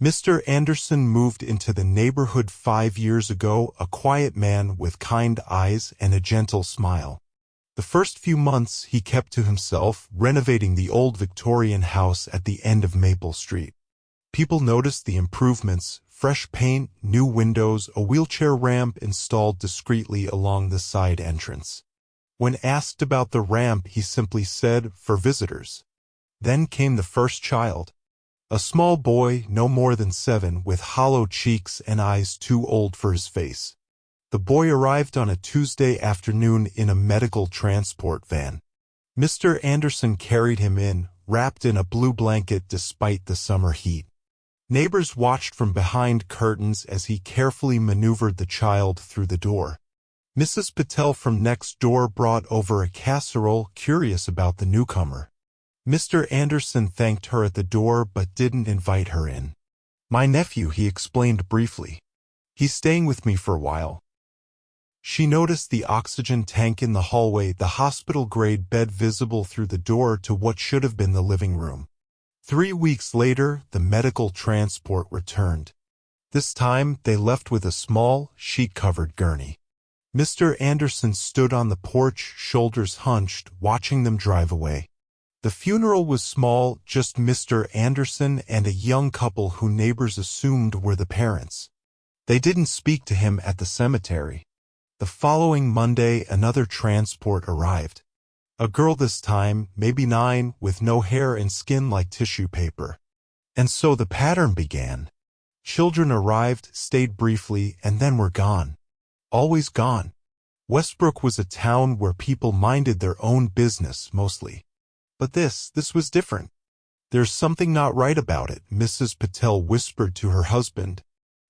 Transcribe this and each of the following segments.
Mr. Anderson moved into the neighborhood 5 years ago, a quiet man with kind eyes and a gentle smile. The first few months he kept to himself, renovating the old Victorian house at the end of Maple Street. People noticed the improvements: fresh paint, new windows, a wheelchair ramp installed discreetly along the side entrance. When asked about the ramp, he simply said, "For visitors." Then came the first child. A small boy, no more than 7, with hollow cheeks and eyes too old for his face. The boy arrived on a Tuesday afternoon in a medical transport van. Mr. Anderson carried him in, wrapped in a blue blanket despite the summer heat. Neighbors watched from behind curtains as he carefully maneuvered the child through the door. Mrs. Patel from next door brought over a casserole, curious about the newcomer. Mr. Anderson thanked her at the door but didn't invite her in. "My nephew," he explained briefly. "He's staying with me for a while." She noticed the oxygen tank in the hallway, the hospital-grade bed visible through the door to what should have been the living room. 3 weeks later, the medical transport returned. This time, they left with a small, sheet-covered gurney. Mr. Anderson stood on the porch, shoulders hunched, watching them drive away. The funeral was small, just Mr. Anderson and a young couple who neighbors assumed were the parents. They didn't speak to him at the cemetery. The following Monday, another transport arrived. A girl this time, maybe 9, with no hair and skin like tissue paper. And so the pattern began. Children arrived, stayed briefly, and then were gone. Always gone. Westbrook was a town where people minded their own business, mostly. But this was different. "There's something not right about it," Mrs. Patel whispered to her husband.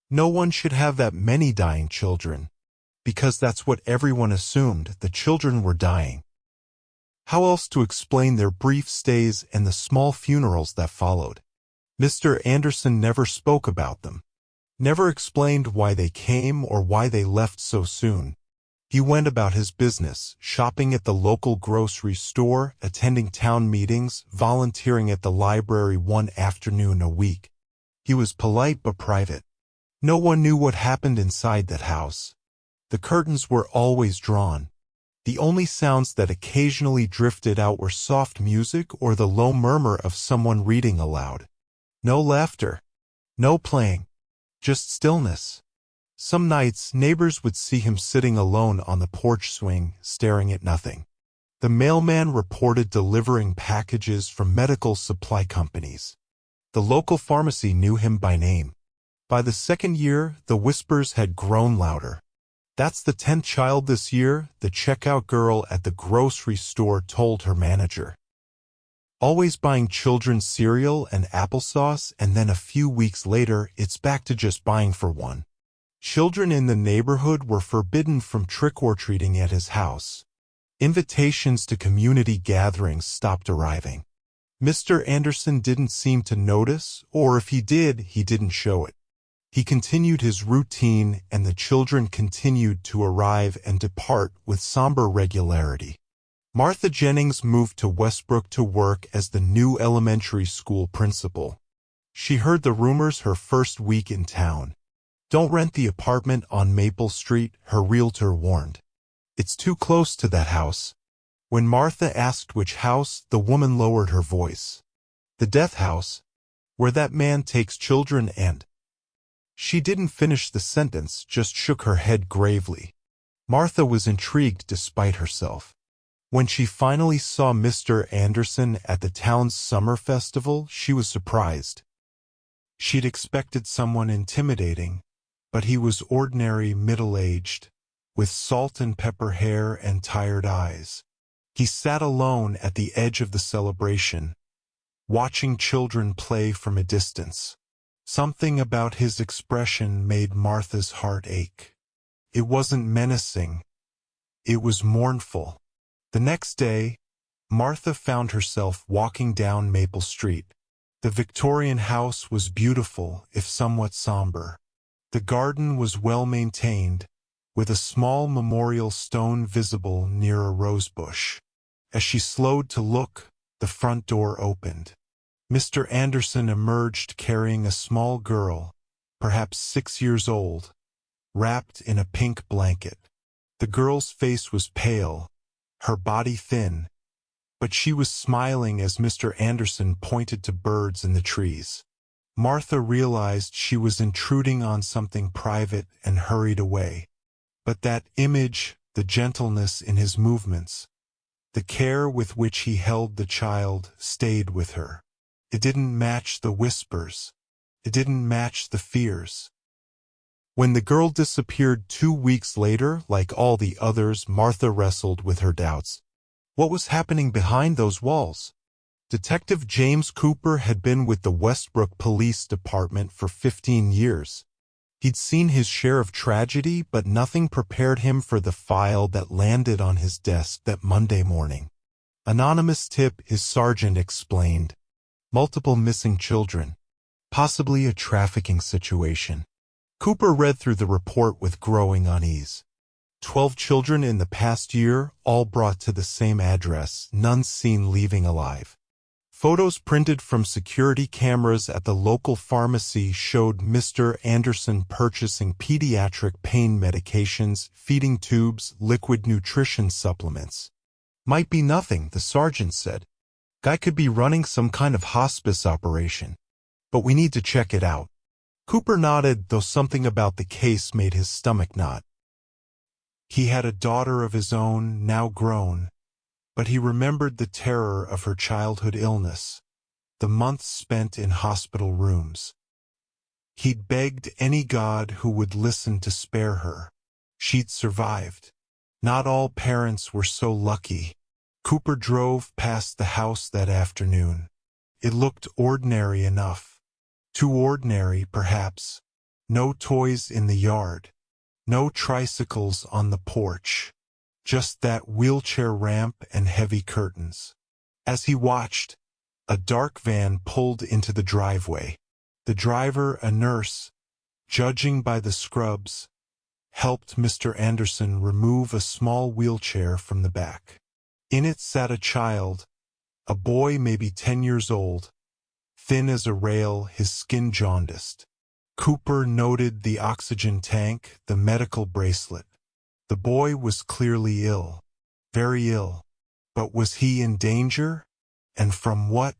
"No one should have that many dying children." Because that's what everyone assumed, the children were dying. How else to explain their brief stays and the small funerals that followed? Mr. Anderson never spoke about them. Never explained why they came or why they left so soon. He went about his business, shopping at the local grocery store, attending town meetings, volunteering at the library one afternoon a week. He was polite but private. No one knew what happened inside that house. The curtains were always drawn. The only sounds that occasionally drifted out were soft music or the low murmur of someone reading aloud. No laughter. No playing. Just stillness. Some nights, neighbors would see him sitting alone on the porch swing, staring at nothing. The mailman reported delivering packages from medical supply companies. The local pharmacy knew him by name. By the second year, the whispers had grown louder. "That's the 10th child this year," the checkout girl at the grocery store told her manager. Always buying children's cereal and applesauce, and then a few weeks later, it's back to just buying for one. Children in the neighborhood were forbidden from trick-or-treating at his house. Invitations to community gatherings stopped arriving. Mr. Anderson didn't seem to notice, or if he did, he didn't show it. He continued his routine, and the children continued to arrive and depart with somber regularity. Martha Jennings moved to Westbrook to work as the new elementary school principal. She heard the rumors her first week in town. "Don't rent the apartment on Maple Street," her realtor warned. "It's too close to that house." When Martha asked which house, the woman lowered her voice. "The death house, where that man takes children and—" She didn't finish the sentence, just shook her head gravely. Martha was intrigued despite herself. When she finally saw Mr. Anderson at the town's summer festival, she was surprised. She'd expected someone intimidating, but he was ordinary, middle-aged, with salt and pepper hair and tired eyes. He sat alone at the edge of the celebration, watching children play from a distance. Something about his expression made Martha's heart ache. It wasn't menacing. It was mournful. The next day, Martha found herself walking down Maple Street. The Victorian house was beautiful, if somewhat somber. The garden was well maintained, with a small memorial stone visible near a rosebush. As she slowed to look, the front door opened. Mr. Anderson emerged carrying a small girl, perhaps 6 years old, wrapped in a pink blanket. The girl's face was pale, her body thin, but she was smiling as Mr. Anderson pointed to birds in the trees. Martha realized she was intruding on something private and hurried away. But that image, the gentleness in his movements, the care with which he held the child, stayed with her. It didn't match the whispers. It didn't match the fears. When the girl disappeared 2 weeks later, like all the others, Martha wrestled with her doubts. What was happening behind those walls? Detective James Cooper had been with the Westbrook Police Department for 15 years. He'd seen his share of tragedy, but nothing prepared him for the file that landed on his desk that Monday morning. Anonymous tip, his sergeant explained. Multiple missing children. Possibly a trafficking situation. Cooper read through the report with growing unease. 12 children in the past year, all brought to the same address, none seen leaving alive. Photos printed from security cameras at the local pharmacy showed Mr. Anderson purchasing pediatric pain medications, feeding tubes, liquid nutrition supplements. Might be nothing, the sergeant said. Guy could be running some kind of hospice operation. But we need to check it out. Cooper nodded, though something about the case made his stomach knot. He had a daughter of his own, now grown, but he remembered the terror of her childhood illness, the months spent in hospital rooms. He'd begged any god who would listen to spare her. She'd survived. Not all parents were so lucky. Cooper drove past the house that afternoon. It looked ordinary enough. Too ordinary, perhaps. No toys in the yard. No tricycles on the porch. Just that wheelchair ramp and heavy curtains. As he watched, a dark van pulled into the driveway. The driver, a nurse, judging by the scrubs, helped Mr. Anderson remove a small wheelchair from the back. In it sat a child, a boy maybe 10 years old, thin as a rail, his skin jaundiced. Cooper noted the oxygen tank, the medical bracelet. The boy was clearly ill, very ill. But was he in danger? And from what?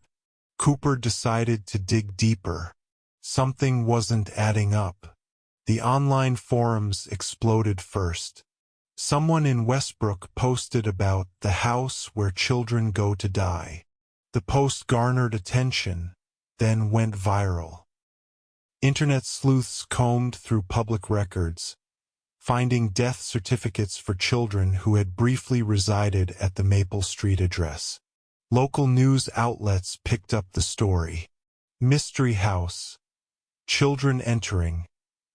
Cooper decided to dig deeper. Something wasn't adding up. The online forums exploded first. Someone in Westbrook posted about the house where children go to die. The post garnered attention, then went viral. Internet sleuths combed through public records, finding death certificates for children who had briefly resided at the Maple Street address. Local news outlets picked up the story. Mystery house. Children entering,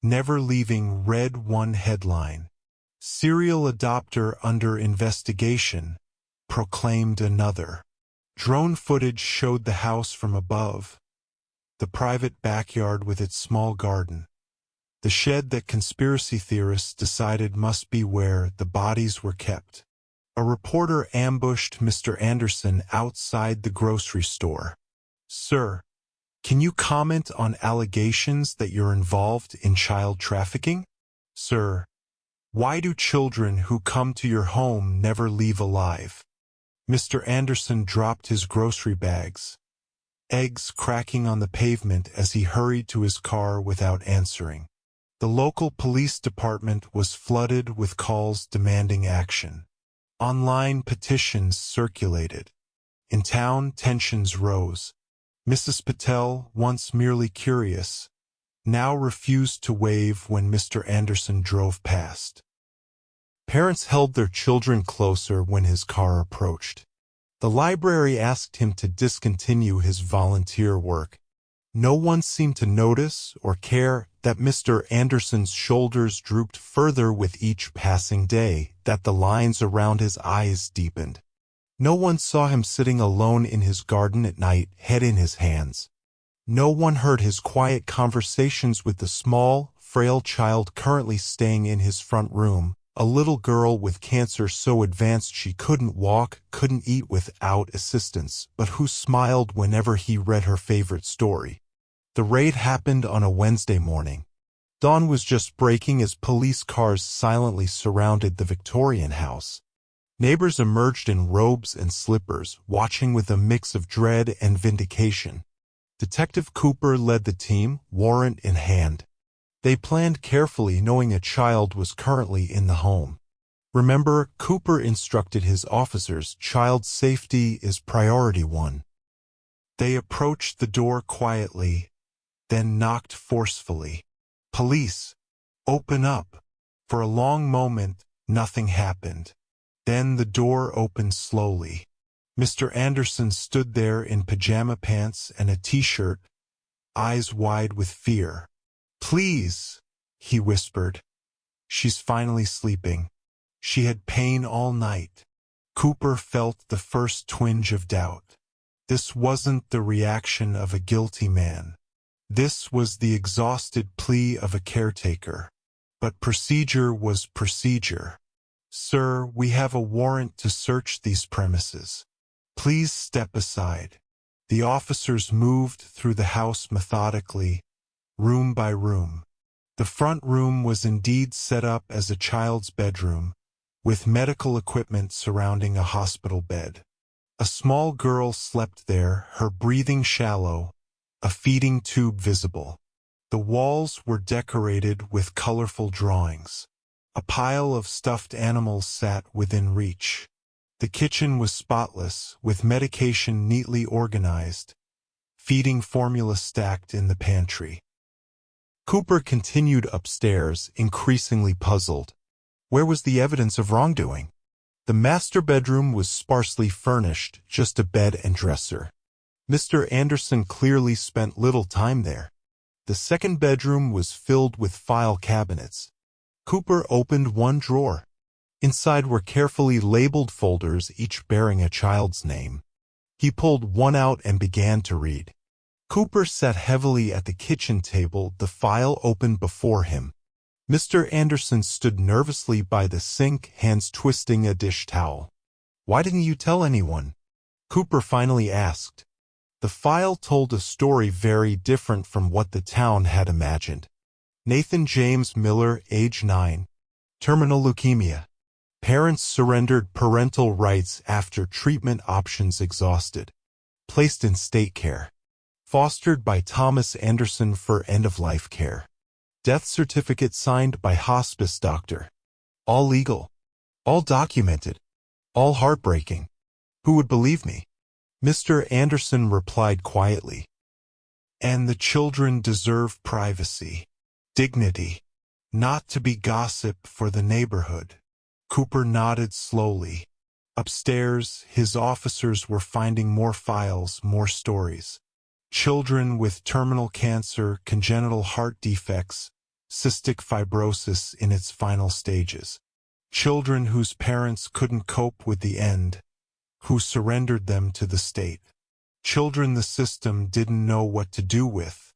never leaving, read one headline. Serial adopter under investigation, proclaimed another. Drone footage showed the house from above. The private backyard with its small garden. The shed that conspiracy theorists decided must be where the bodies were kept. A reporter ambushed Mr. Anderson outside the grocery store. "Sir, can you comment on allegations that you're involved in child trafficking? Sir, why do children who come to your home never leave alive?" Mr. Anderson dropped his grocery bags, eggs cracking on the pavement as he hurried to his car without answering. The local police department was flooded with calls demanding action. Online petitions circulated. In town, tensions rose. Mrs. Patel, once merely curious, now refused to wave when Mr. Anderson drove past. Parents held their children closer when his car approached. The library asked him to discontinue his volunteer work. No one seemed to notice or care that Mr. Anderson's shoulders drooped further with each passing day, that the lines around his eyes deepened. No one saw him sitting alone in his garden at night, head in his hands. No one heard his quiet conversations with the small, frail child currently staying in his front room, A little girl with cancer so advanced she couldn't walk, couldn't eat without assistance, but who smiled whenever he read her favorite story. The raid happened on a Wednesday morning. Dawn was just breaking as police cars silently surrounded the Victorian house. Neighbors emerged in robes and slippers, watching with a mix of dread and vindication. Detective Cooper led the team, warrant in hand. They planned carefully, knowing a child was currently in the home. Remember, Cooper instructed his officers, child safety is priority one. They approached the door quietly, then knocked forcefully. Police, open up. For a long moment, nothing happened. Then the door opened slowly. Mr. Anderson stood there in pajama pants and a t-shirt, eyes wide with fear. Please, he whispered. She's finally sleeping. She had pain all night. Cooper felt the first twinge of doubt. This wasn't the reaction of a guilty man. This was the exhausted plea of a caretaker. But procedure was procedure. Sir, we have a warrant to search these premises. Please step aside. The officers moved through the house methodically, room by room. The front room was indeed set up as a child's bedroom, with medical equipment surrounding a hospital bed. A small girl slept there, her breathing shallow, a feeding tube visible. The walls were decorated with colorful drawings. A pile of stuffed animals sat within reach. The kitchen was spotless, with medication neatly organized, feeding formula stacked in the pantry. Cooper continued upstairs, increasingly puzzled. Where was the evidence of wrongdoing? The master bedroom was sparsely furnished, just a bed and dresser. Mr. Anderson clearly spent little time there. The second bedroom was filled with file cabinets. Cooper opened one drawer. Inside were carefully labeled folders, each bearing a child's name. He pulled one out and began to read. Cooper sat heavily at the kitchen table, the file open before him. Mr. Anderson stood nervously by the sink, hands twisting a dish towel. Why didn't you tell anyone? Cooper finally asked. The file told a story very different from what the town had imagined. Nathan James Miller, age 9. Terminal leukemia. Parents surrendered parental rights after treatment options exhausted. Placed in state care. Fostered by Thomas Anderson for end-of-life care. Death certificate signed by hospice doctor. All legal. All documented. All heartbreaking. Who would believe me? Mr. Anderson replied quietly. And the children deserve privacy. Dignity. Not to be gossip for the neighborhood. Cooper nodded slowly. Upstairs, his officers were finding more files, more stories. Children with terminal cancer, congenital heart defects, cystic fibrosis in its final stages. Children whose parents couldn't cope with the end, who surrendered them to the state. Children the system didn't know what to do with.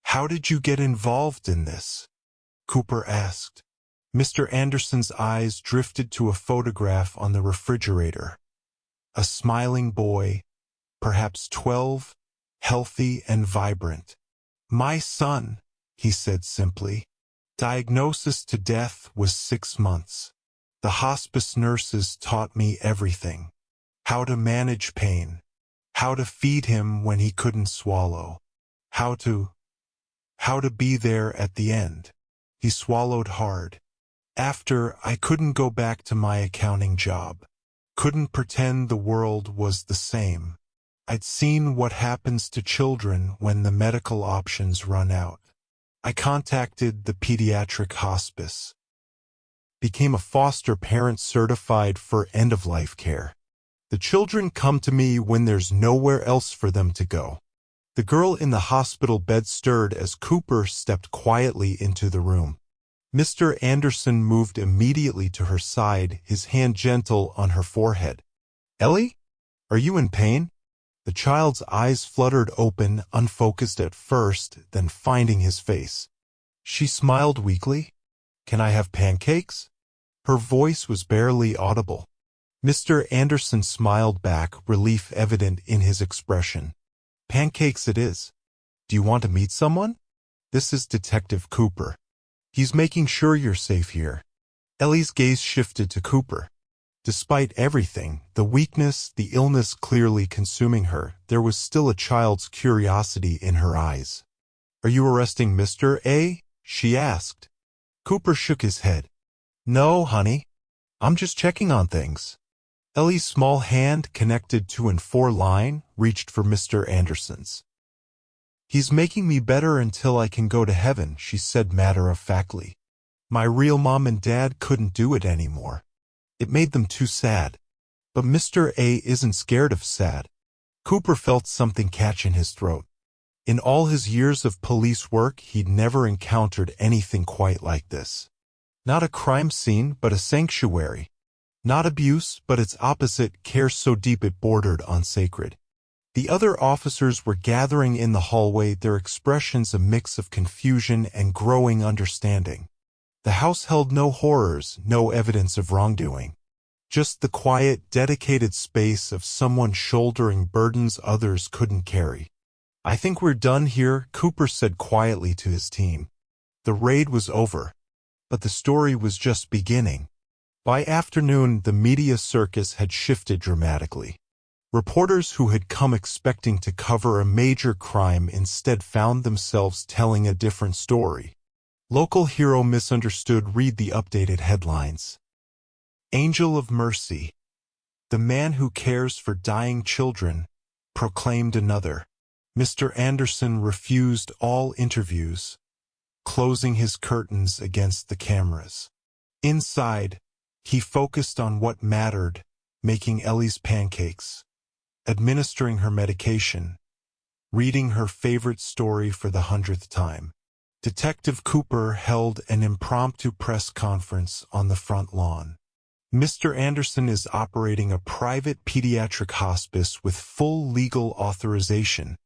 How did you get involved in this? Cooper asked. Mr. Anderson's eyes drifted to a photograph on the refrigerator. A smiling boy, perhaps 12, healthy and vibrant. My son, he said simply. Diagnosis to death was 6 months. The hospice nurses taught me everything. How to manage pain. How to feed him when he couldn't swallow. How to be there at the end. He swallowed hard. After, I couldn't go back to my accounting job. Couldn't pretend the world was the same. I'd seen what happens to children when the medical options run out. I contacted the pediatric hospice. Became a foster parent certified for end-of-life care. The children come to me when there's nowhere else for them to go. The girl in the hospital bed stirred as Cooper stepped quietly into the room. Mr. Anderson moved immediately to her side, his hand gentle on her forehead. Ellie? Are you in pain? The child's eyes fluttered open, unfocused at first, then finding his face. She smiled weakly. Can I have pancakes? Her voice was barely audible. Mr. Anderson smiled back, relief evident in his expression. Pancakes it is. Do you want to meet someone? This is Detective Cooper. He's making sure you're safe here. Ellie's gaze shifted to Cooper. Despite everything, the weakness, the illness clearly consuming her, there was still a child's curiosity in her eyes. Are you arresting Mr. A? She asked. Cooper shook his head. No, honey. I'm just checking on things. Ellie's small hand, connected to and four line, reached for Mr. Anderson's. He's making me better until I can go to heaven, she said matter-of-factly. My real mom and dad couldn't do it anymore. It made them too sad. But Mr. A isn't scared of sad. Cooper felt something catch in his throat. In all his years of police work, he'd never encountered anything quite like this. Not a crime scene, but a sanctuary. Not abuse, but its opposite, care so deep it bordered on sacred. The other officers were gathering in the hallway, their expressions a mix of confusion and growing understanding. The house held no horrors, no evidence of wrongdoing. Just the quiet, dedicated space of someone shouldering burdens others couldn't carry. I think we're done here, Cooper said quietly to his team. The raid was over. But the story was just beginning. By afternoon, the media circus had shifted dramatically. Reporters who had come expecting to cover a major crime instead found themselves telling a different story. Local hero misunderstood. Read the updated headlines. Angel of Mercy. The man who cares for dying children, proclaimed another. Mr. Anderson refused all interviews, closing his curtains against the cameras. Inside, he focused on what mattered, making Ellie's pancakes, administering her medication, reading her favorite story for the 100th time. Detective Cooper held an impromptu press conference on the front lawn. Mr. Anderson is operating a private pediatric hospice with full legal authorization,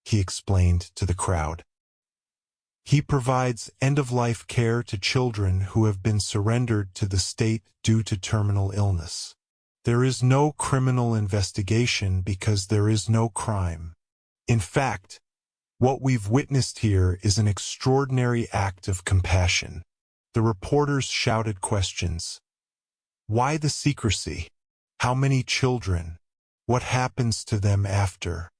he explained to the crowd. He provides end-of-life care to children who have been surrendered to the state due to terminal illness. There is no criminal investigation because there is no crime. In fact, what we've witnessed here is an extraordinary act of compassion. The reporters shouted questions. Why the secrecy? How many children? What happens to them after?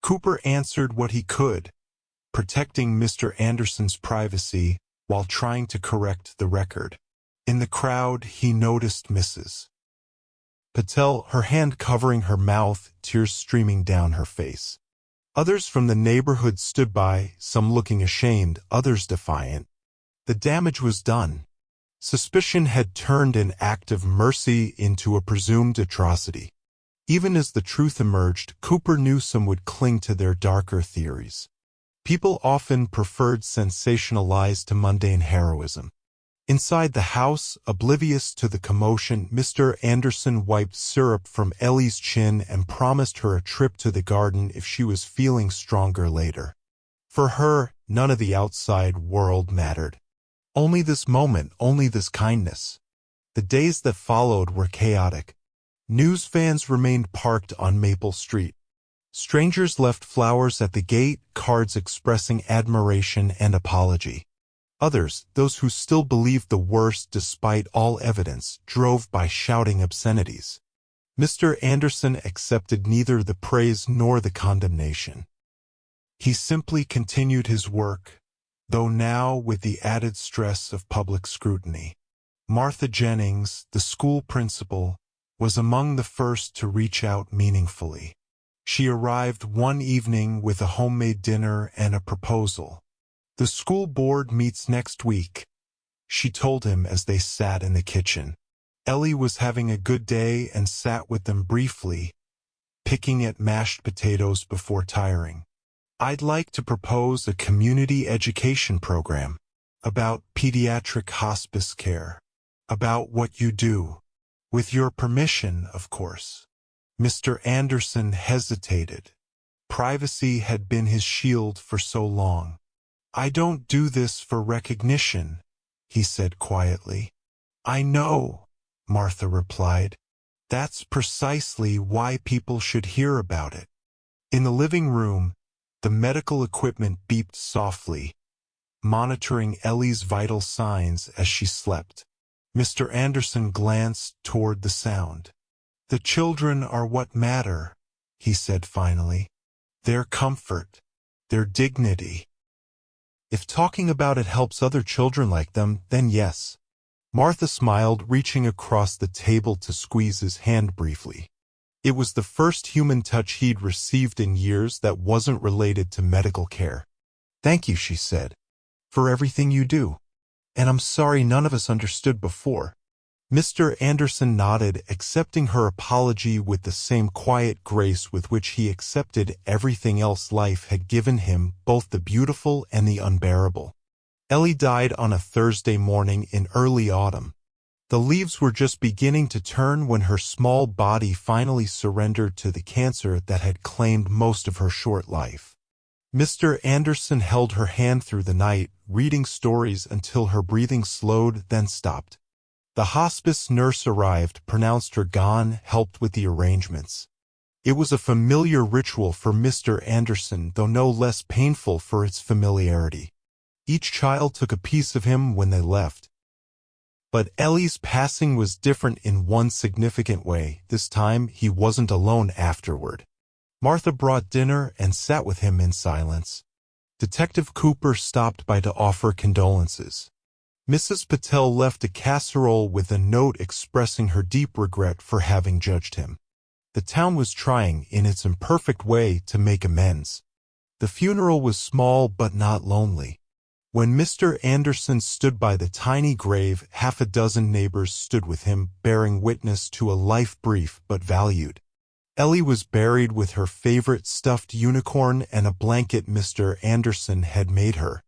Cooper answered what he could, protecting Mr. Anderson's privacy while trying to correct the record. In the crowd, he noticed Mrs. Patel, her hand covering her mouth, tears streaming down her face. Others from the neighborhood stood by, some looking ashamed, others defiant. The damage was done. Suspicion had turned an act of mercy into a presumed atrocity. Even as the truth emerged, Cooper knew some would cling to their darker theories. People often preferred sensational lies to mundane heroism. Inside the house, oblivious to the commotion, Mr. Anderson wiped syrup from Ellie's chin and promised her a trip to the garden if she was feeling stronger later. For her, none of the outside world mattered. Only this moment, only this kindness. The days that followed were chaotic. News vans remained parked on Maple Street. Strangers left flowers at the gate, cards expressing admiration and apology. Others, those who still believed the worst despite all evidence, drove by shouting obscenities. Mr. Anderson accepted neither the praise nor the condemnation. He simply continued his work, though now with the added stress of public scrutiny. Martha Jennings, the school principal, was among the first to reach out meaningfully. She arrived one evening with a homemade dinner and a proposal. The school board meets next week, she told him as they sat in the kitchen. Ellie was having a good day and sat with them briefly, picking at mashed potatoes before tiring. I'd like to propose a community education program about pediatric hospice care, about what you do. With your permission, of course. Mr. Anderson hesitated. Privacy had been his shield for so long. I don't do this for recognition, he said quietly. I know, Martha replied. That's precisely why people should hear about it. In the living room, the medical equipment beeped softly, monitoring Ellie's vital signs as she slept. Mr. Anderson glanced toward the sound. The children are what matter, he said finally. Their comfort, their dignity. If talking about it helps other children like them, then yes. Martha smiled, reaching across the table to squeeze his hand briefly. It was the first human touch he'd received in years that wasn't related to medical care. Thank you, she said, for everything you do. And I'm sorry none of us understood before. Mr. Anderson nodded, accepting her apology with the same quiet grace with which he accepted everything else life had given him, both the beautiful and the unbearable. Ellie died on a Thursday morning in early autumn. The leaves were just beginning to turn when her small body finally surrendered to the cancer that had claimed most of her short life. Mr. Anderson held her hand through the night, reading stories until her breathing slowed, then stopped. The hospice nurse arrived, pronounced her gone, helped with the arrangements. It was a familiar ritual for Mr. Anderson, though no less painful for its familiarity. Each child took a piece of him when they left. But Ellie's passing was different in one significant way. This time, he wasn't alone afterward. Martha brought dinner and sat with him in silence. Detective Cooper stopped by to offer condolences. Mrs. Patel left a casserole with a note expressing her deep regret for having judged him. The town was trying, in its imperfect way, to make amends. The funeral was small but not lonely. When Mr. Anderson stood by the tiny grave, half a dozen neighbors stood with him, bearing witness to a life brief but valued. Ellie was buried with her favorite stuffed unicorn and a blanket Mr. Anderson had made her.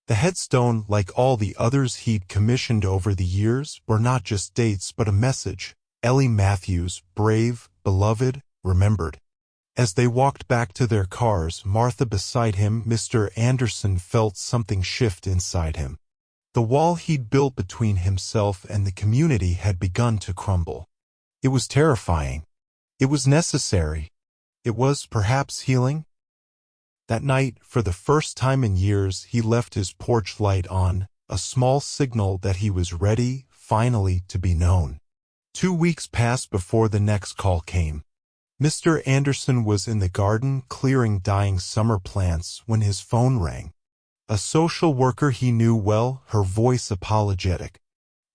The headstone, like all the others he'd commissioned over the years, were not just dates but a message. Ellie Matthews, brave, beloved, remembered. As they walked back to their cars, Martha beside him, Mr. Anderson felt something shift inside him. The wall he'd built between himself and the community had begun to crumble. It was terrifying. It was necessary. It was, perhaps, healing. That night, for the first time in years, he left his porch light on, a small signal that he was ready, finally, to be known. 2 weeks passed before the next call came. Mr. Anderson was in the garden clearing dying summer plants when his phone rang. A social worker he knew well, her voice apologetic.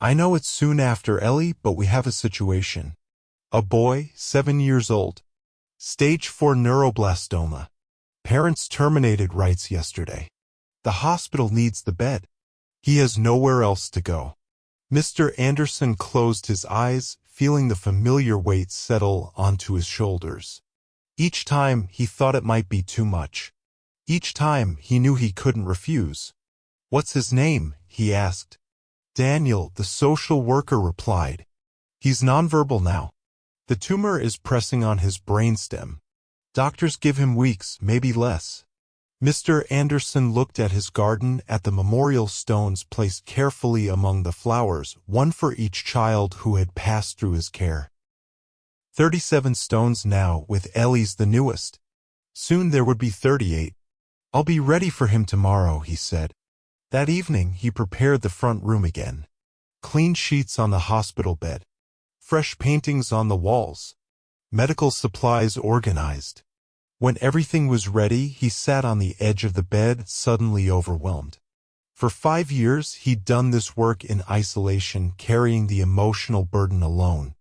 I know it's soon after, Ellie, but we have a situation. A boy, 7 years old. Stage 4 neuroblastoma. Parents terminated rights yesterday. The hospital needs the bed. He has nowhere else to go. Mr. Anderson closed his eyes, feeling the familiar weight settle onto his shoulders. Each time he thought it might be too much. Each time he knew he couldn't refuse. What's his name? He asked. Daniel, the social worker replied. He's nonverbal now. The tumor is pressing on his brainstem. Doctors give him weeks, maybe less. Mr. Anderson looked at his garden, at the memorial stones placed carefully among the flowers, one for each child who had passed through his care. 37 stones now, with Ellie's the newest. Soon there would be 38. I'll be ready for him tomorrow, he said. That evening he prepared the front room again. Clean sheets on the hospital bed. Fresh paintings on the walls. Medical supplies organized. When everything was ready, he sat on the edge of the bed, suddenly overwhelmed. For 5 years, he'd done this work in isolation, carrying the emotional burden alone.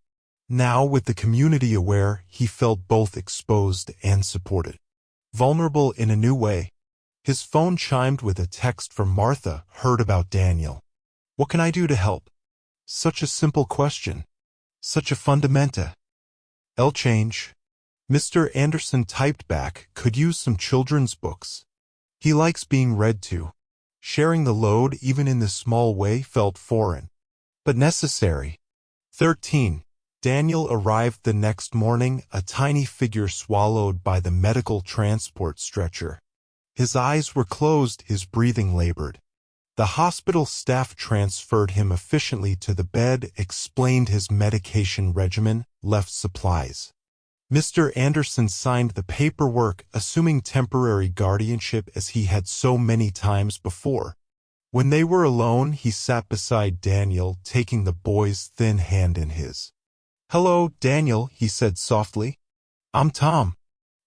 Now, with the community aware, he felt both exposed and supported. Vulnerable in a new way. His phone chimed with a text from Martha, heard about Daniel. What can I do to help? Such a simple question. Such a fundamenta. I'll change. Mr. Anderson typed back, could use some children's books. He likes being read to. Sharing the load, even in this small way, felt foreign. But necessary. 13. Daniel arrived the next morning, a tiny figure swallowed by the medical transport stretcher. His eyes were closed, his breathing labored. The hospital staff transferred him efficiently to the bed, explained his medication regimen, left supplies. Mr. Anderson signed the paperwork, assuming temporary guardianship as he had so many times before. When they were alone, he sat beside Daniel, taking the boy's thin hand in his. "Hello, Daniel," he said softly. "I'm Tom.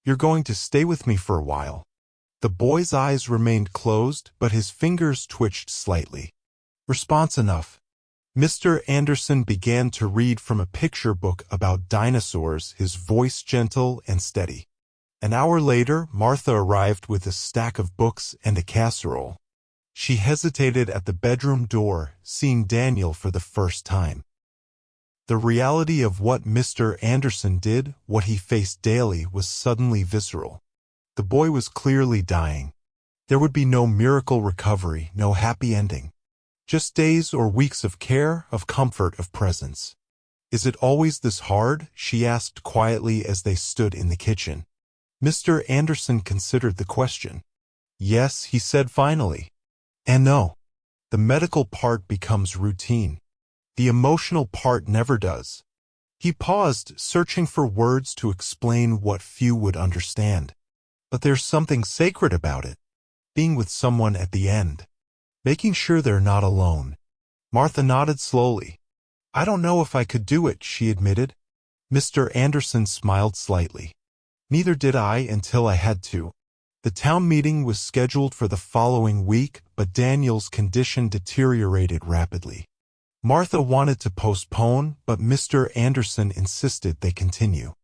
You're going to stay with me for a while." The boy's eyes remained closed, but his fingers twitched slightly. "Response enough." Mr. Anderson began to read from a picture book about dinosaurs, his voice gentle and steady. An hour later, Martha arrived with a stack of books and a casserole. She hesitated at the bedroom door, seeing Daniel for the first time. The reality of what Mr. Anderson did, what he faced daily, was suddenly visceral. The boy was clearly dying. There would be no miracle recovery, no happy ending. Just days or weeks of care, of comfort, of presence. "Is it always this hard?" she asked quietly as they stood in the kitchen. Mr. Anderson considered the question. "Yes," he said finally. "And no. The medical part becomes routine. The emotional part never does." He paused, searching for words to explain what few would understand. "But there's something sacred about it. Being with someone at the end. Making sure they're not alone." Martha nodded slowly. "I don't know if I could do it," she admitted. Mr. Anderson smiled slightly. "Neither did I until I had to." The town meeting was scheduled for the following week, but Daniel's condition deteriorated rapidly. Martha wanted to postpone, but Mr. Anderson insisted they continue.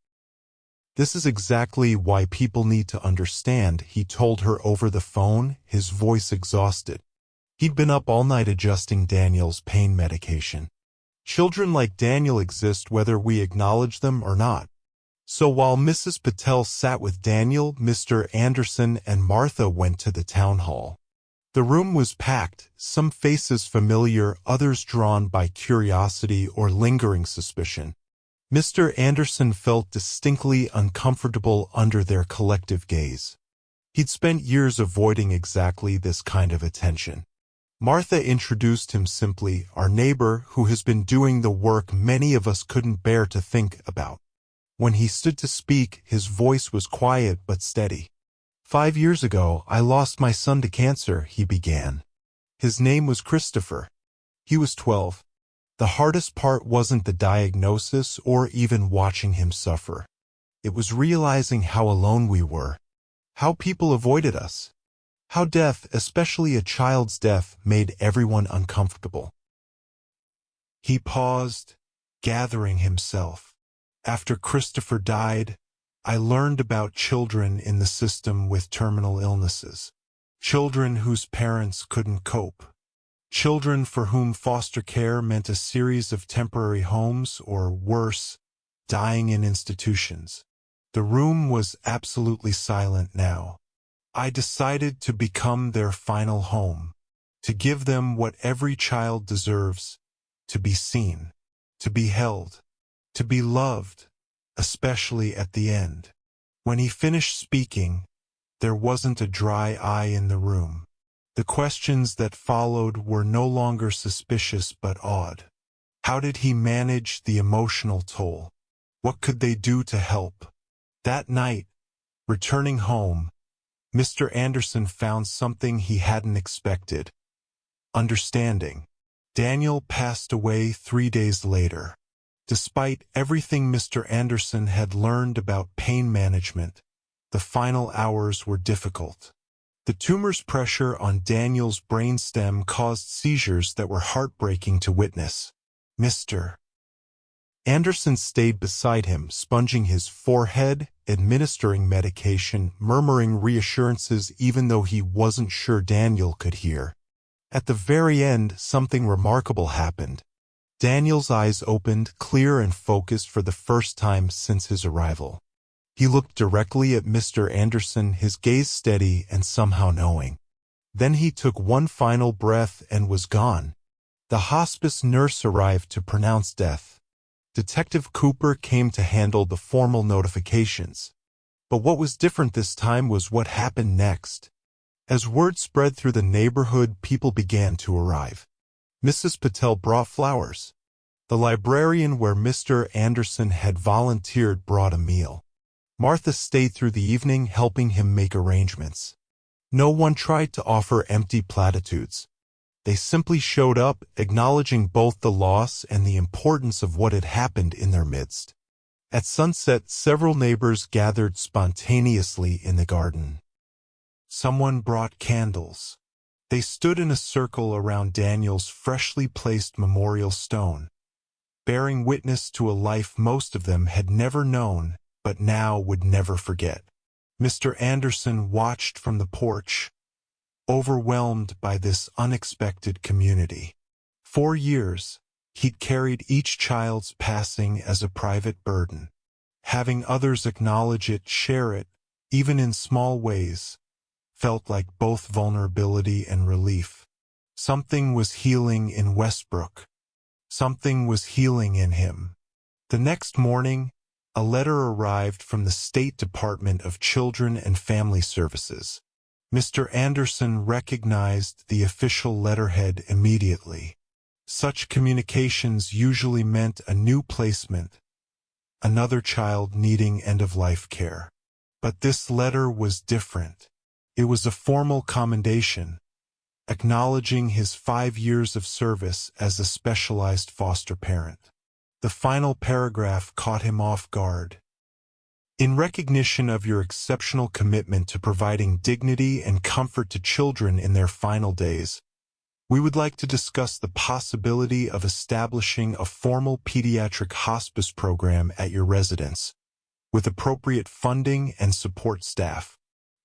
"This is exactly why people need to understand," he told her over the phone, his voice exhausted. He'd been up all night adjusting Daniel's pain medication. "Children like Daniel exist whether we acknowledge them or not." So while Mrs. Patel sat with Daniel, Mr. Anderson and Martha went to the town hall. The room was packed, some faces familiar, others drawn by curiosity or lingering suspicion. Mr. Anderson felt distinctly uncomfortable under their collective gaze. He'd spent years avoiding exactly this kind of attention. Martha introduced him simply, "Our neighbor who has been doing the work many of us couldn't bear to think about." When he stood to speak, his voice was quiet but steady. "5 years ago, I lost my son to cancer," he began. His name was Christopher. He was 12. The hardest part wasn't the diagnosis or even watching him suffer. It was realizing how alone we were, how people avoided us, how death, especially a child's death, made everyone uncomfortable. He paused, gathering himself. "After Christopher died, I learned about children in the system with terminal illnesses, children whose parents couldn't cope. Children for whom foster care meant a series of temporary homes or, worse, dying in institutions." The room was absolutely silent now. "I decided to become their final home, to give them what every child deserves, to be seen, to be held, to be loved, especially at the end." When he finished speaking, there wasn't a dry eye in the room. The questions that followed were no longer suspicious but awed. How did he manage the emotional toll? What could they do to help? That night, returning home, Mr. Anderson found something he hadn't expected. Understanding. Daniel passed away 3 days later. Despite everything Mr. Anderson had learned about pain management, the final hours were difficult. The tumor's pressure on Daniel's brainstem caused seizures that were heartbreaking to witness. Mr. Anderson stayed beside him, sponging his forehead, administering medication, murmuring reassurances even though he wasn't sure Daniel could hear. At the very end, something remarkable happened. Daniel's eyes opened, clear and focused for the first time since his arrival. He looked directly at Mr. Anderson, his gaze steady and somehow knowing. Then he took one final breath and was gone. The hospice nurse arrived to pronounce death. Detective Cooper came to handle the formal notifications. But what was different this time was what happened next. As word spread through the neighborhood, people began to arrive. Mrs. Patel brought flowers. The librarian where Mr. Anderson had volunteered brought a meal. Martha stayed through the evening helping him make arrangements. No one tried to offer empty platitudes. They simply showed up, acknowledging both the loss and the importance of what had happened in their midst. At sunset, several neighbors gathered spontaneously in the garden. Someone brought candles. They stood in a circle around Daniel's freshly placed memorial stone, bearing witness to a life most of them had never known, but now would never forget. Mr. Anderson watched from the porch, overwhelmed by this unexpected community. For years, he'd carried each child's passing as a private burden. Having others acknowledge it, share it, even in small ways, felt like both vulnerability and relief. Something was healing in Westbrook. Something was healing in him. The next morning, a letter arrived from the State Department of Children and Family Services. Mr. Anderson recognized the official letterhead immediately. Such communications usually meant a new placement, another child needing end-of-life care. But this letter was different. It was a formal commendation, acknowledging his 5 years of service as a specialized foster parent. The final paragraph caught him off guard. In recognition of your exceptional commitment to providing dignity and comfort to children in their final days, we would like to discuss the possibility of establishing a formal pediatric hospice program at your residence, with appropriate funding and support staff.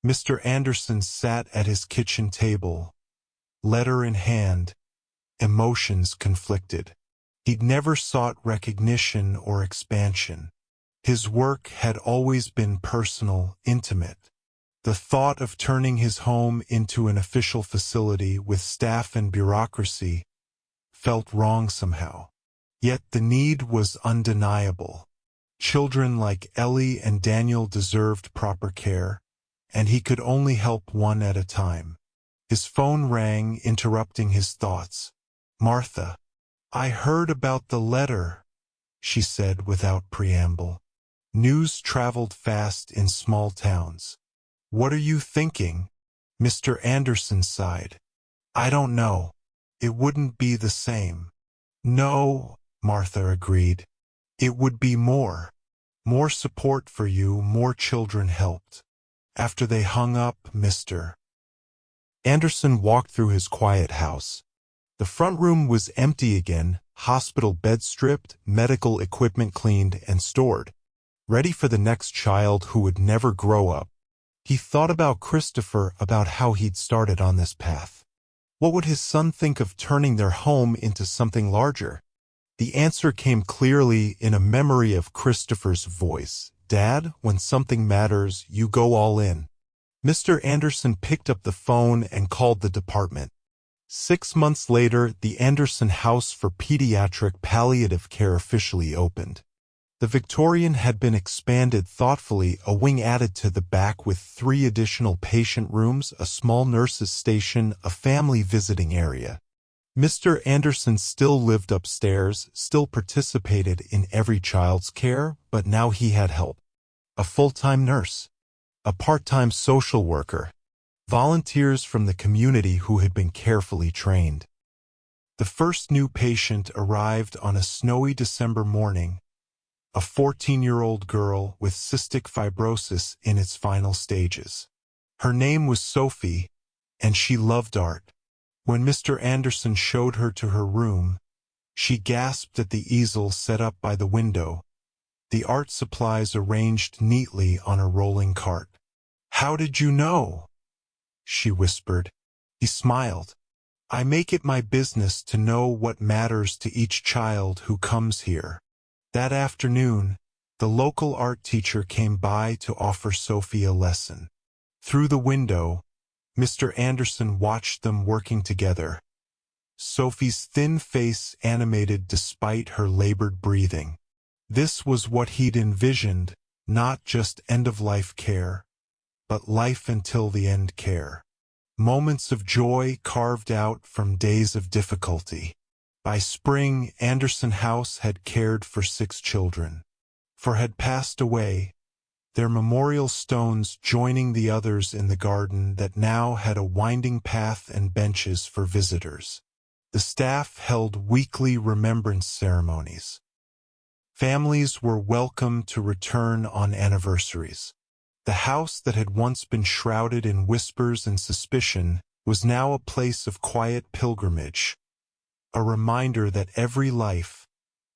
Mr. Anderson sat at his kitchen table, letter in hand, emotions conflicted. He'd never sought recognition or expansion. His work had always been personal, intimate. The thought of turning his home into an official facility with staff and bureaucracy felt wrong somehow. Yet the need was undeniable. Children like Ellie and Daniel deserved proper care, and he could only help one at a time. His phone rang, interrupting his thoughts. "Martha, I heard about the letter," she said without preamble. News traveled fast in small towns. "What are you thinking?" Mr. Anderson sighed. "I don't know. It wouldn't be the same." "No," Martha agreed. "It would be more support for you, more children helped." After they hung up, Mr. Anderson walked through his quiet house. The front room was empty again, hospital beds stripped, medical equipment cleaned and stored, ready for the next child who would never grow up. He thought about Christopher, about how he'd started on this path. What would his son think of turning their home into something larger? The answer came clearly in a memory of Christopher's voice. "Dad, when something matters, you go all in." Mr. Anderson picked up the phone and called the department. 6 months later, the Anderson House for Pediatric Palliative Care officially opened. The Victorian had been expanded thoughtfully, a wing added to the back with 3 additional patient rooms, a small nurse's station, a family visiting area. Mr. Anderson still lived upstairs, still participated in every child's care, but now he had help. A full-time nurse, a part-time social worker, volunteers from the community who had been carefully trained. The first new patient arrived on a snowy December morning, a 14-year-old girl with cystic fibrosis in its final stages. Her name was Sophie, and she loved art. When Mr. Anderson showed her to her room, she gasped at the easel set up by the window, the art supplies arranged neatly on a rolling cart. "How did you know?" she whispered. He smiled. "I make it my business to know what matters to each child who comes here." That afternoon, the local art teacher came by to offer Sophie a lesson. Through the window, Mr. Anderson watched them working together. Sophie's thin face animated despite her labored breathing. This was what he'd envisioned, not just end-of-life care, but life until the end care. moments of joy carved out from days of difficulty. By spring, Anderson House had cared for 6 children, 4 had passed away, their memorial stones joining the others in the garden that now had a winding path and benches for visitors. The staff held weekly remembrance ceremonies. Families were welcome to return on anniversaries. The house that had once been shrouded in whispers and suspicion was now a place of quiet pilgrimage, a reminder that every life,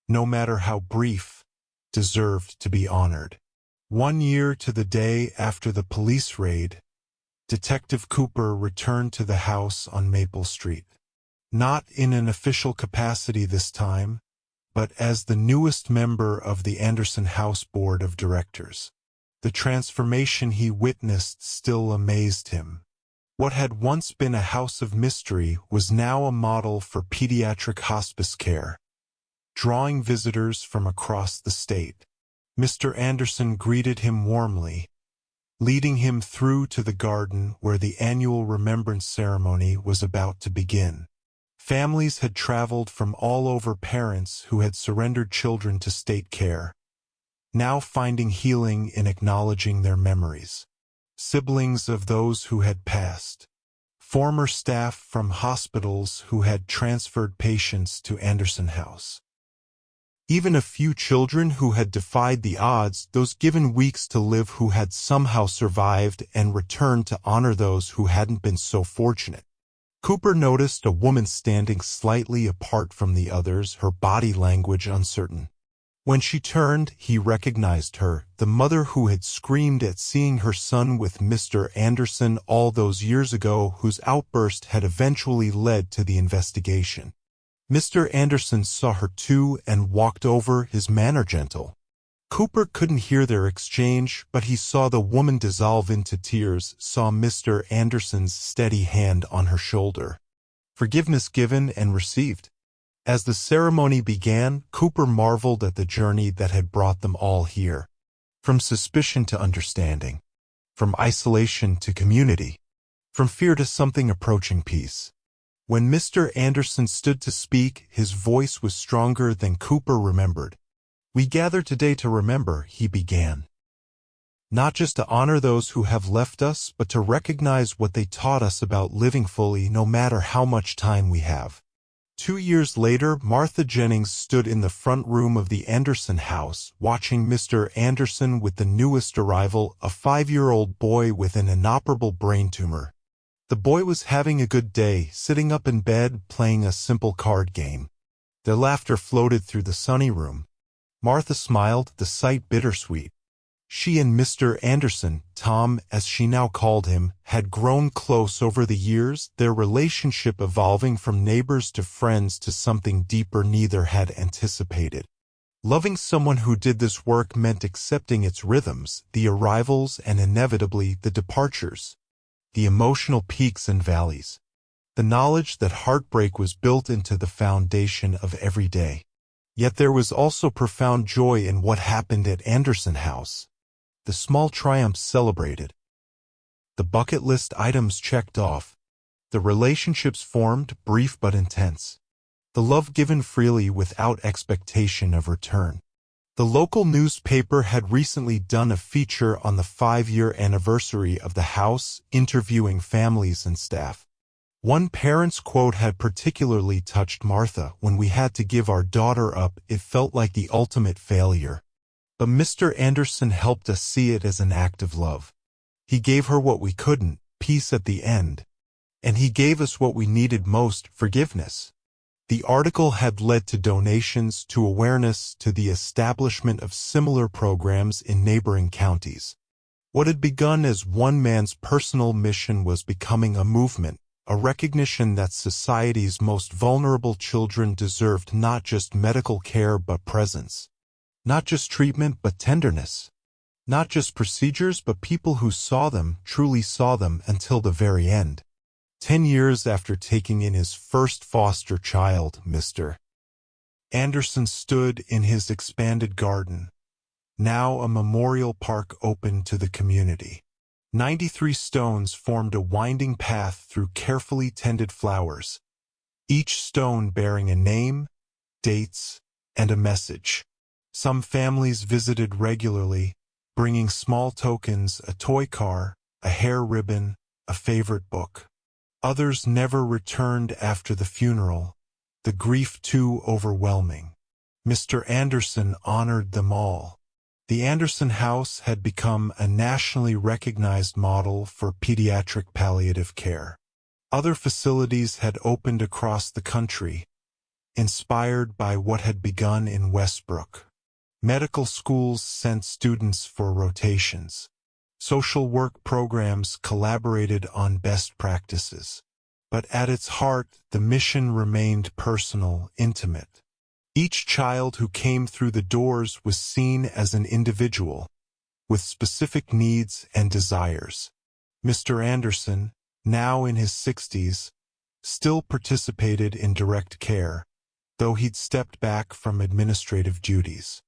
no matter how brief, deserved to be honored. 1 year to the day after the police raid, Detective Cooper returned to the house on Maple Street. Not in an official capacity this time, but as the newest member of the Anderson House Board of Directors. The transformation he witnessed still amazed him. What had once been a house of mystery was now a model for pediatric hospice care, drawing visitors from across the state. Mr. Anderson greeted him warmly, leading him through to the garden where the annual remembrance ceremony was about to begin. Families had traveled from all over, parents who had surrendered children to state care, now finding healing in acknowledging their memories. Siblings of those who had passed. Former staff from hospitals who had transferred patients to Anderson House. Even a few children who had defied the odds, those given weeks to live who had somehow survived and returned to honor those who hadn't been so fortunate. Cooper noticed a woman standing slightly apart from the others, her body language uncertain. When she turned, he recognized her, the mother who had screamed at seeing her son with Mr. Anderson all those years ago, whose outburst had eventually led to the investigation. Mr. Anderson saw her too and walked over, his manner gentle. Cooper couldn't hear their exchange, but he saw the woman dissolve into tears, saw Mr. Anderson's steady hand on her shoulder. Forgiveness given and received. As the ceremony began, Cooper marveled at the journey that had brought them all here. From suspicion to understanding. From isolation to community. From fear to something approaching peace. When Mr. Anderson stood to speak, his voice was stronger than Cooper remembered. "We gather today to remember," he began. "Not just to honor those who have left us, but to recognize what they taught us about living fully, no matter how much time we have." 2 years later, Martha Jennings stood in the front room of the Anderson house, watching Mr. Anderson with the newest arrival, a 5-year-old boy with an inoperable brain tumor. The boy was having a good day, sitting up in bed, playing a simple card game. Their laughter floated through the sunny room. Martha smiled, the sight bittersweet. She and Mr. Anderson, Tom, as she now called him, had grown close over the years, their relationship evolving from neighbors to friends to something deeper neither had anticipated. Loving someone who did this work meant accepting its rhythms, the arrivals and inevitably the departures, the emotional peaks and valleys, the knowledge that heartbreak was built into the foundation of every day. Yet there was also profound joy in what happened at Anderson House. The small triumphs celebrated. The bucket list items checked off. The relationships formed, brief but intense. The love given freely without expectation of return. The local newspaper had recently done a feature on the 5-year anniversary of the house, interviewing families and staff. One parent's quote had particularly touched Martha. "When we had to give our daughter up, it felt like the ultimate failure. But Mr. Anderson helped us see it as an act of love. He gave her what we couldn't, peace at the end. And he gave us what we needed most, forgiveness." The article had led to donations, to awareness, to the establishment of similar programs in neighboring counties. What had begun as one man's personal mission was becoming a movement, a recognition that society's most vulnerable children deserved not just medical care but presence. Not just treatment but tenderness. Not just procedures but people who saw them, truly saw them until the very end. 10 years after taking in his first foster child, Mr. Anderson stood in his expanded garden, now a memorial park open to the community. 93 stones formed a winding path through carefully tended flowers, each stone bearing a name, dates, and a message. Some families visited regularly, bringing small tokens, a toy car, a hair ribbon, a favorite book. Others never returned after the funeral, the grief too overwhelming. Mr. Anderson honored them all. The Anderson House had become a nationally recognized model for pediatric palliative care. Other facilities had opened across the country, inspired by what had begun in Westbrook. Medical schools sent students for rotations. Social work programs collaborated on best practices. But at its heart, the mission remained personal, intimate. Each child who came through the doors was seen as an individual, with specific needs and desires. Mr. Anderson, now in his 60s, still participated in direct care, though he'd stepped back from administrative duties.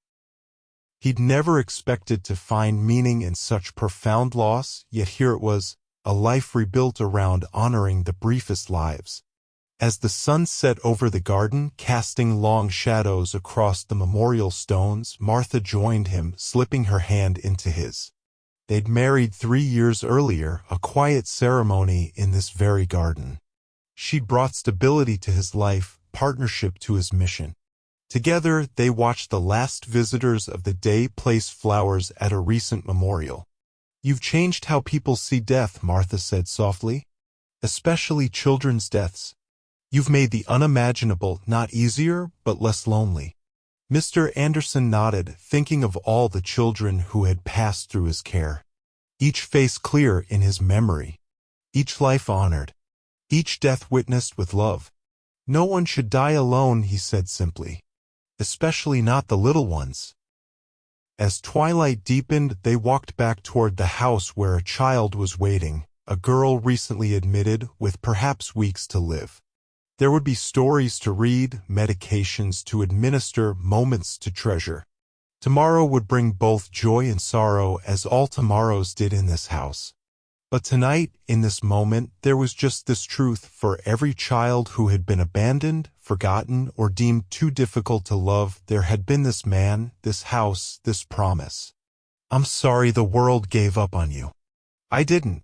He'd never expected to find meaning in such profound loss, yet here it was, a life rebuilt around honoring the briefest lives. As the sun set over the garden, casting long shadows across the memorial stones, Martha joined him, slipping her hand into his. They'd married 3 years earlier, a quiet ceremony in this very garden. She'd brought stability to his life, partnership to his mission. Together, they watched the last visitors of the day place flowers at a recent memorial. "You've changed how people see death," Martha said softly. "Especially children's deaths. You've made the unimaginable not easier, but less lonely." Mr. Anderson nodded, thinking of all the children who had passed through his care. Each face clear in his memory. Each life honored. Each death witnessed with love. "No one should die alone," he said simply. "Especially not the little ones." As twilight deepened, they walked back toward the house where a child was waiting, a girl recently admitted with perhaps weeks to live. There would be stories to read, medications to administer, moments to treasure. Tomorrow would bring both joy and sorrow, as all tomorrows did in this house. But tonight, in this moment, there was just this truth: for every child who had been abandoned, forgotten, or deemed too difficult to love, there had been this man, this house, this promise. "I'm sorry the world gave up on you. I didn't."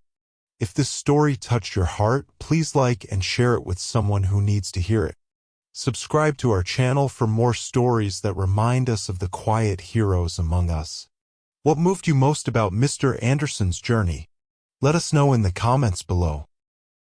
If this story touched your heart, please like and share it with someone who needs to hear it. Subscribe to our channel for more stories that remind us of the quiet heroes among us. What moved you most about Mr. Anderson's journey? Let us know in the comments below.